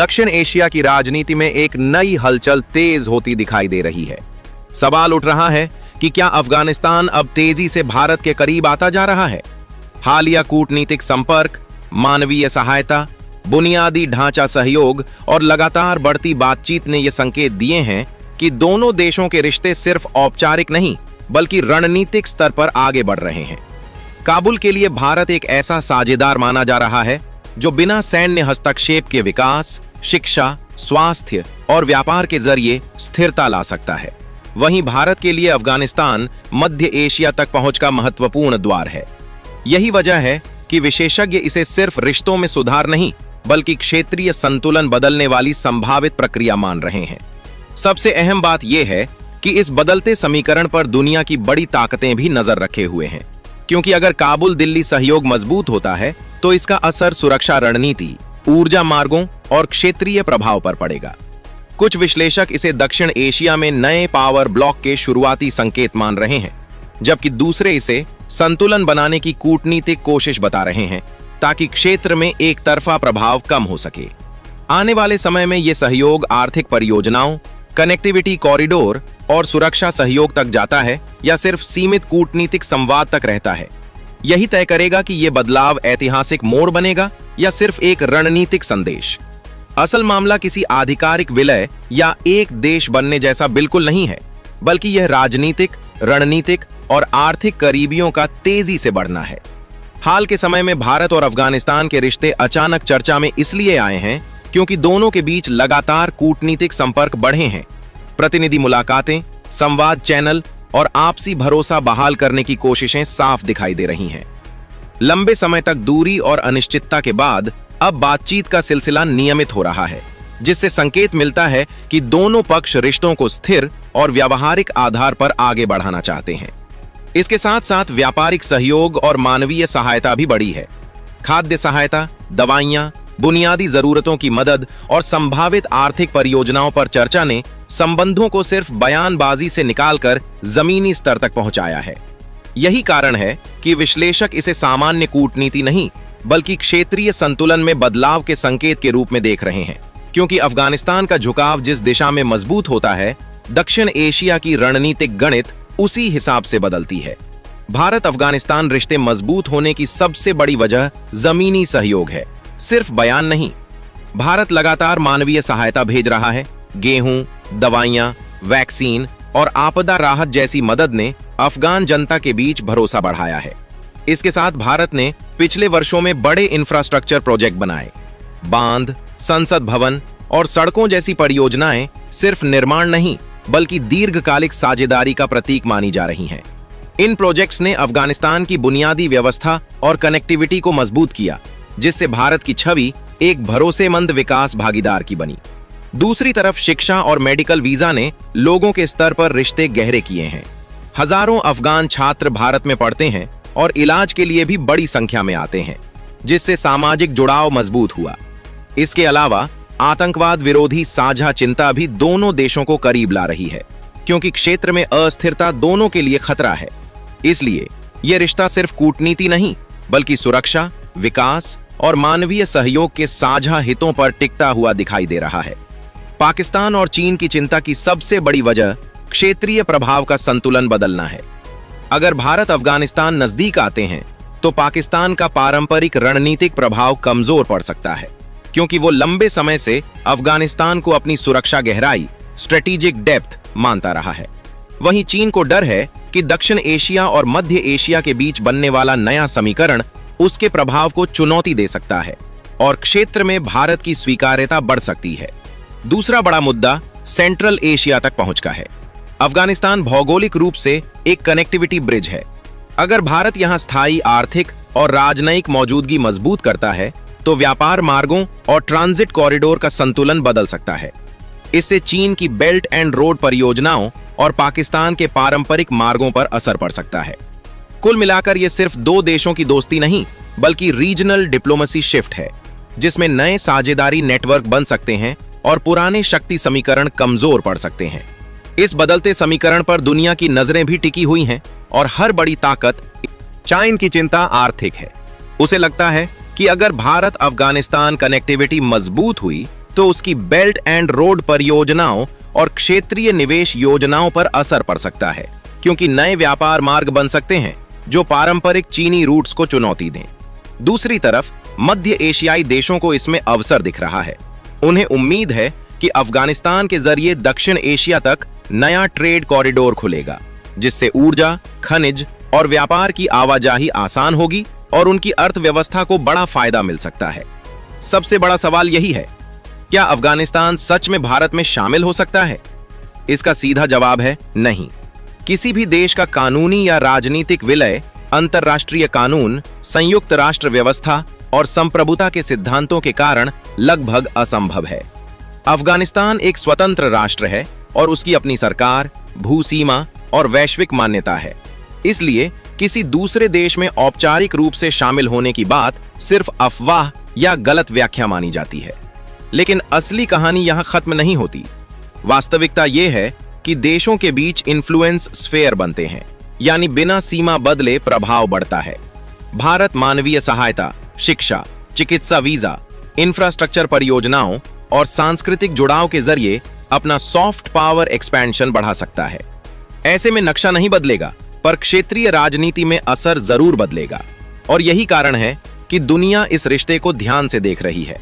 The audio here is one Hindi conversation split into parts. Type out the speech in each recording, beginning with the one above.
दक्षिण एशिया की राजनीति में एक नई हलचल तेज होती दिखाई दे रही है। सवाल उठ रहा है कि क्या अफगानिस्तान अब तेजी से भारत के करीब आता जा रहा है? हालिया कूटनीतिक संपर्क, मानवीय सहायता, बुनियादी ढांचा सहयोग और लगातार बढ़ती बातचीत ने ये संकेत दिए हैं कि दोनों देशों के रिश्ते सिर्फ औपचारिक नहीं बल्कि रणनीतिक स्तर पर आगे बढ़ रहे हैं। काबुल के लिए भारत एक ऐसा साझेदार माना जा रहा है जो बिना सैन्य हस्तक्षेप के विकास, शिक्षा, स्वास्थ्य और व्यापार के जरिए स्थिरता ला सकता है। वहीं भारत के लिए अफगानिस्तान मध्य एशिया तक पहुंच का महत्वपूर्ण द्वार है। यही वजह है कि विशेषज्ञ इसे सिर्फ रिश्तों में सुधार नहीं बल्कि क्षेत्रीय संतुलन बदलने वाली संभावित प्रक्रिया मान रहे हैं। सबसे अहम बात यह है कि इस बदलते समीकरण पर दुनिया की बड़ी ताकतें भी नजर रखे हुए हैं, क्योंकि अगर काबुल दिल्ली सहयोग मजबूत होता है तो इसका असर सुरक्षा रणनीति, ऊर्जा मार्गों और क्षेत्रीय प्रभाव पर पड़ेगा। कुछ विश्लेषक इसे दक्षिण एशिया में नए पावर ब्लॉक के शुरुआती संकेत मान रहे हैं, जबकि दूसरे इसे संतुलन बनाने की कूटनीतिक कोशिश बता रहे हैं ताकि क्षेत्र में एक तरफा प्रभाव कम हो सके। आने वाले समय में यह सहयोग आर्थिक परियोजनाओं, कनेक्टिविटी कॉरिडोर और सुरक्षा सहयोग तक जाता है या सिर्फ सीमित कूटनीतिक संवाद तक रहता है। यही तय करेगा कि यह बदलाव ऐतिहासिक मोड़ बनेगा या सिर्फ एक रणनीतिक संदेश। असल मामला किसी आधिकारिक विलय या एक देश बनने जैसा बिल्कुल नहीं है, बल्कि यह राजनीतिक, रणनीतिक और आर्थिक करीबियों का तेजी से बढ़ना है। हाल के समय में भारत और अफगानिस्तान के रिश्ते अचानक चर्चा में इसलिए आए हैं क्योंकि दोनों के बीच लगातार कूटनीतिक संपर्क बढ़े हैं। प्रतिनिधि मुलाकातें, संवाद चैनल और आपसी भरोसा बहाल करने की कोशिशें साफ दिखाई दे रही हैं। लंबे समय तक दूरी और अनिश्चितता के बाद अब बातचीत का सिलसिला नियमित हो रहा है, जिससे संकेत मिलता है कि दोनों पक्ष रिश्तों को स्थिर और व्यावहारिक आधार पर आगे बढ़ाना चाहते हैं। इसके साथ साथ व्यापारिक सहयोग और मानवीय सहायता भी बढ़ी है। खाद्य सहायता, दवाइयां, बुनियादी जरूरतों की मदद और संभावित आर्थिक परियोजनाओं पर चर्चा ने संबंधों को सिर्फ बयानबाजी से निकालकर जमीनी स्तर तक पहुंचाया है। यही कारण है कि विश्लेषक इसे सामान्य कूटनीति नहीं बल्कि क्षेत्रीय संतुलन में बदलाव के संकेत के रूप में देख रहे हैं, क्योंकि अफगानिस्तान का झुकाव जिस दिशा में मजबूत होता है, दक्षिण एशिया की रणनीतिक गणित उसी हिसाब से बदलती है। भारत अफगानिस्तान रिश्ते मजबूत होने की सबसे बड़ी वजह जमीनी सहयोग है, सिर्फ बयान नहीं। भारत लगातार मानवीय सहायता भेज रहा है। गेहूं, दवाइयां, वैक्सीन और आपदा राहत जैसी मदद ने अफगान जनता के बीच भरोसा बढ़ाया है। इसके साथ भारत ने पिछले वर्षों में बड़े इंफ्रास्ट्रक्चर प्रोजेक्ट बनाए। बांध, संसद भवन और सड़कों जैसी परियोजनाएं सिर्फ निर्माण नहीं बल्कि दीर्घकालिक साझेदारी का प्रतीक मानी जा रही हैं। इन प्रोजेक्ट्स ने अफगानिस्तान की बुनियादी व्यवस्था और कनेक्टिविटी को मजबूत किया, जिससे भारत की छवि एक भरोसेमंद विकास भागीदार की बनी। दूसरी तरफ शिक्षा और मेडिकल वीजा ने लोगों के स्तर पर रिश्ते गहरे किए हैं। हजारों अफगान छात्र भारत में पढ़ते हैं और इलाज के लिए भी बड़ी संख्या में आते हैं, जिससे सामाजिक जुड़ाव मजबूत हुआ। इसके अलावा आतंकवाद विरोधी साझा चिंता भी दोनों देशों को करीब ला रही है, क्योंकि क्षेत्र में अस्थिरता दोनों के लिए खतरा है। इसलिए यह रिश्ता सिर्फ कूटनीति नहीं बल्कि सुरक्षा, विकास और मानवीय सहयोग के साझा हितों पर टिकता हुआ दिखाई दे रहा है। पाकिस्तान और चीन की चिंता की सबसे बड़ी वजह क्षेत्रीय प्रभाव का संतुलन बदलना है। अगर भारत अफगानिस्तान नजदीक आते हैं तो पाकिस्तान का पारंपरिक रणनीतिक प्रभाव कमजोर पड़ सकता है, क्योंकि वो लंबे समय से अफगानिस्तान को अपनी सुरक्षा गहराई, स्ट्रेटेजिक डेप्थ मानता रहा है। वहीं चीन को डर है कि दक्षिण एशिया और मध्य एशिया के बीच बनने वाला नया समीकरण उसके प्रभाव को चुनौती दे सकता है और क्षेत्र में भारत की स्वीकार्यता बढ़ सकती है। दूसरा बड़ा मुद्दा सेंट्रल एशिया तक पहुंच का है। अफगानिस्तान भौगोलिक रूप से एक कनेक्टिविटी ब्रिज है। अगर भारत यहां स्थायी आर्थिक और राजनयिक मौजूदगी मजबूत करता है तो व्यापार मार्गों और ट्रांजिट कॉरिडोर का संतुलन बदल सकता है। इससे चीन की बेल्ट एंड रोड परियोजनाओं और पाकिस्तान के पारंपरिक मार्गों पर असर पड़ सकता है। कुल मिलाकर यह सिर्फ दो देशों की दोस्ती नहीं बल्कि रीजनल डिप्लोमेसी शिफ्ट है, जिसमें नए साझेदारी नेटवर्क बन सकते हैं और पुराने शक्ति समीकरण कमजोर पड़ सकते हैं। इस बदलते समीकरण पर दुनिया की नजरें भी टिकी हुई हैं और हर बड़ी ताकत। चीन की चिंता आर्थिक है। उसे लगता है कि अगर भारत अफगानिस्तान कनेक्टिविटी मजबूत हुई तो उसकी बेल्ट एंड रोड परियोजनाओं और क्षेत्रीय निवेश योजनाओं पर असर पड़ सकता है, क्योंकि नए व्यापार मार्ग बन सकते हैं जो पारंपरिक चीनी रूट्स को चुनौती दें। दूसरी तरफ मध्य एशियाई देशों को इसमें अवसर दिख रहा है। उन्हें उम्मीद है कि अफगानिस्तान के जरिए दक्षिण एशिया तक नया ट्रेड कॉरिडोर खुलेगा, जिससे ऊर्जा, खनिज और व्यापार की आवाजाही आसान होगी और उनकी अर्थव्यवस्था को बड़ा फायदा मिल सकता है। सबसे बड़ा सवाल यही है, क्या अफगानिस्तान सच में भारत में शामिल हो सकता है? इसका सीधा जवाब है नहीं। किसी भी देश का कानूनी या राजनीतिक विलय अंतर्राष्ट्रीय कानून, संयुक्त राष्ट्र व्यवस्था और संप्रभुता के सिद्धांतों के कारण लगभग असंभव है। अफगानिस्तान एक स्वतंत्र राष्ट्र है और उसकी अपनी सरकार, भूसीमा और वैश्विक मान्यता है। इसलिए किसी दूसरे देश में औपचारिक रूप से शामिल होने की बात सिर्फ अफवाह या गलत व्याख्या मानी जाती है। लेकिन असली कहानी यहां खत्म नहीं होती। वास्तविकता यह है कि देशों के बीच इन्फ्लुएंस स्फेयर बनते हैं, यानी बिना सीमा बदले प्रभाव बढ़ता है। भारत मानवीय सहायता, शिक्षा, चिकित्सा वीजा, इंफ्रास्ट्रक्चर परियोजनाओं और सांस्कृतिक जुड़ाव के जरिए अपना सॉफ्ट पावर एक्सपेंशन बढ़ा सकता है। ऐसे में नक्शा नहीं बदलेगा, पर क्षेत्रीय राजनीति में असर जरूर बदलेगा। और यही कारण है कि दुनिया इस रिश्ते को ध्यान से देख रही है।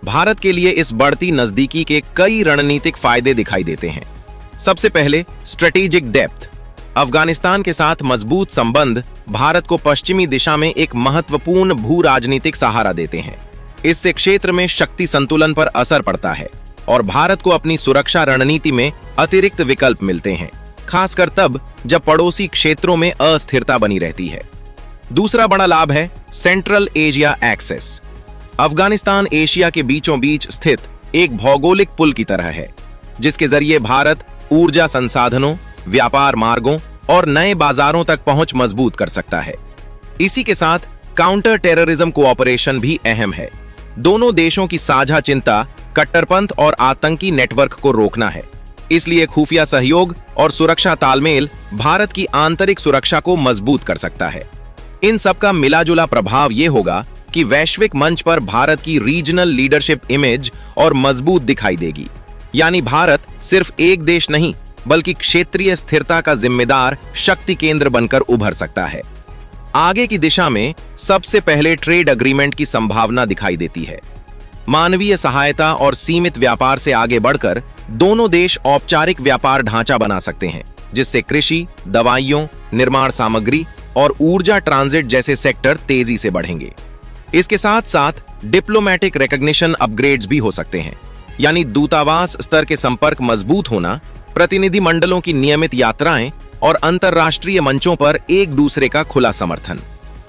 भारत के लिए इस बढ़ती नजदीकी के कई रणनीतिक फायदे दिखाई देते हैं। सबसे पहले, स्ट्रेटेजिक डेप्थ। अफगानिस्तान के साथ मजबूत संबंध भारत को पश्चिमी दिशा में एक महत्वपूर्ण भू राजनीतिक सहारा देते हैं। इससे क्षेत्र में शक्ति संतुलन पर असर पड़ता है और भारत को अपनी सुरक्षा रणनीति में अतिरिक्त विकल्प मिलते हैं, खासकर तब जब पड़ोसी क्षेत्रों में अस्थिरता बनी रहती है। दूसरा बड़ा लाभ है central Asia access. Afghanistan Asia के बीचों बीच स्थित एक भौगोलिक पुल की तरह है, जिसके जरिए भारत ऊर्जा संसाधनों, व्यापार मार्गों और नए बाजारों तक पहुंच मजबूत कर सकता है। इसी के साथ काउंटर टेररिज्म कोऑपरेशन भी अहम है। दोनों देशों की साझा चिंता कट्टरपंथ और आतंकी नेटवर्क को रोकना है। इसलिए खुफिया सहयोग और सुरक्षा तालमेल भारत की आंतरिक सुरक्षा को मजबूत कर सकता है। इन सब का मिलाजुला प्रभाव यह होगा कि वैश्विक मंच पर भारत की रीजनल लीडरशिप इमेज और मजबूत दिखाई देगी। यानी भारत सिर्फ एक देश नहीं, बल्कि क्षेत्रीय स्थिरता का जिम्मेदार शक्ति केंद्र बनकर उभर सकता है। आगे की दिशा में सबसे पहले ट्रेड एग्रीमेंट की संभावना दिखाई देती है। मानवीय सहायता और सीमित व्यापार से आगे बढ़कर दोनों देश औपचारिक व्यापार ढांचा बना सकते हैं, जिससे कृषि, दवाइयों, निर्माण सामग्री और ऊर्जा ट्रांजिट जैसे सेक्टर तेजी से बढ़ेंगे। इसके साथ साथ डिप्लोमैटिक रिकॉग्निशन अपग्रेड्स भी हो सकते हैं, यानी दूतावास स्तर के संपर्क मजबूत होना, प्रतिनिधि मंडलों की नियमित यात्राएं और अंतर्राष्ट्रीय मंचों पर एक दूसरे का खुला समर्थन,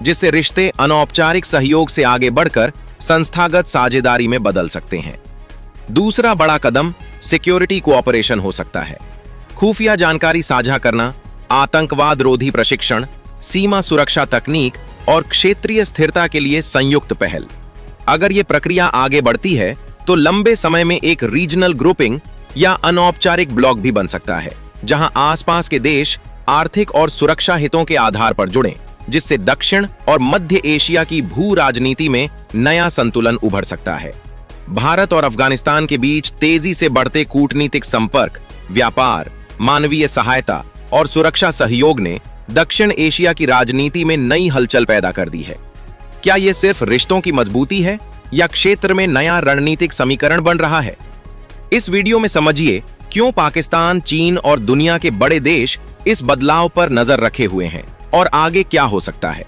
जिससे रिश्ते अनौपचारिक सहयोग से आगे बढ़कर संस्थागत साझेदारी में बदल सकते हैं। दूसरा बड़ा कदम सिक्योरिटी कोऑपरेशन हो सकता है। खुफिया जानकारी साझा करना, आतंकवाद रोधी प्रशिक्षण, सीमा सुरक्षा तकनीक और क्षेत्रीय स्थिरता के लिए संयुक्त पहल। अगर ये प्रक्रिया आगे बढ़ती है तो लंबे समय में एक रीजनल ग्रुपिंग या अनौपचारिक ब्लॉक भी बन सकता है, जहां आसपास के देश आर्थिक और सुरक्षा हितों के आधार पर जुड़ें, जिससे दक्षिण और मध्य एशिया की भू राजनीति में नया संतुलन उभर सकता है। भारत और अफगानिस्तान के बीच तेजी से बढ़ते कूटनीतिक संपर्क, व्यापार, मानवीय सहायता और सुरक्षा सहयोग ने दक्षिण एशिया की राजनीति में नई हलचल पैदा कर दी है। क्या यह सिर्फ रिश्तों की मजबूती है या क्षेत्र में नया रणनीतिक समीकरण बन रहा है? इस वीडियो में समझिए क्यों पाकिस्तान, चीन और दुनिया के बड़े देश इस बदलाव पर नजर रखे हुए हैं और आगे क्या हो सकता है।